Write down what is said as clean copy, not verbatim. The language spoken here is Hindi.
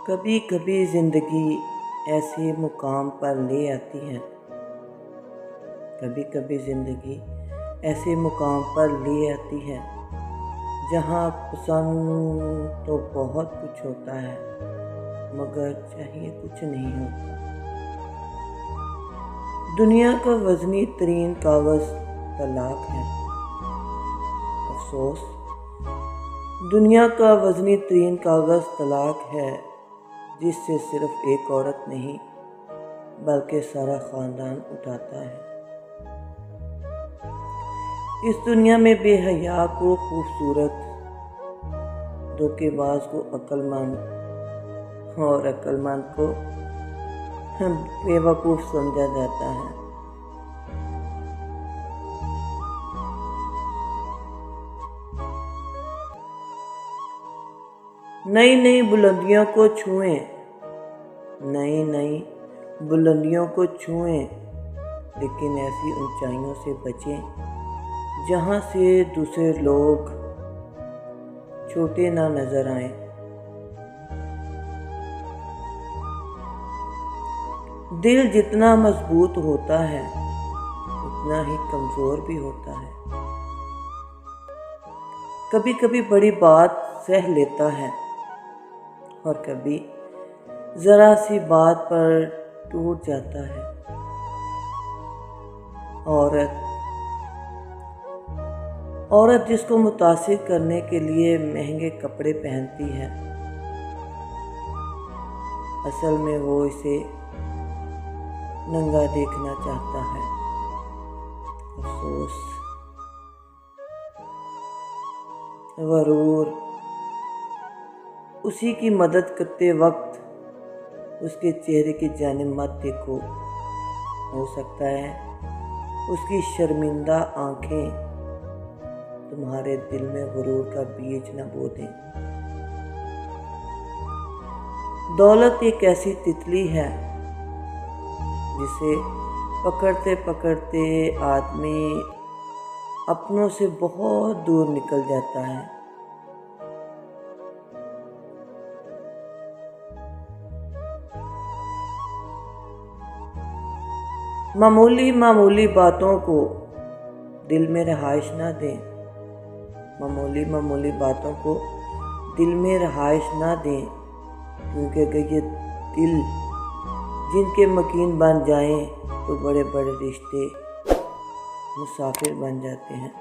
कभी कभी ज़िंदगी ऐसे मुकाम पर ले आती है, कभी कभी ज़िंदगी ऐसे मुकाम पर ले आती है जहाँ पसंद तो बहुत कुछ होता है मगर चाहिए कुछ नहीं होता। दुनिया का वज़नी तरीन कागज़ तलाक है। अफसोस, दुनिया का वज़नी तरीन कागज़ तलाक है जिससे सिर्फ एक औरत नहीं बल्कि सारा ख़ानदान उठाता है। इस दुनिया में बेहया को खूबसूरत, धोखेबाज को अक्लमंद और अक्लमंद को बेवकूफ़ समझा जाता है। नई नई बुलंदियों को छुएं, नई नई बुलंदियों को छुएं, लेकिन ऐसी ऊंचाइयों से बचें जहां से दूसरे लोग छोटे ना नजर आएं। दिल जितना मजबूत होता है उतना ही कमज़ोर भी होता है। कभी कभी बड़ी बात सह लेता है और कभी ज़रा सी बात पर टूट जाता है। औरत जिसको मुतासिर करने के लिए महंगे कपड़े पहनती है, असल में वो इसे नंगा देखना चाहता है। अफसोस, गरूर, उसी की मदद करते वक्त उसके चेहरे की जानिब मत देखो। हो सकता है उसकी शर्मिंदा आंखें तुम्हारे दिल में गुरूर का बीज न बो दें। दौलत एक ऐसी तितली है जिसे पकड़ते पकड़ते आदमी अपनों से बहुत दूर निकल जाता है। मामूली मामूली बातों को दिल में रहाइश ना दें। मामूली मामूली बातों को दिल में रहाइश ना दें, क्योंकि अगर ये दिल जिनके मकीन बन जाएं तो बड़े बड़े रिश्ते मुसाफिर बन जाते हैं।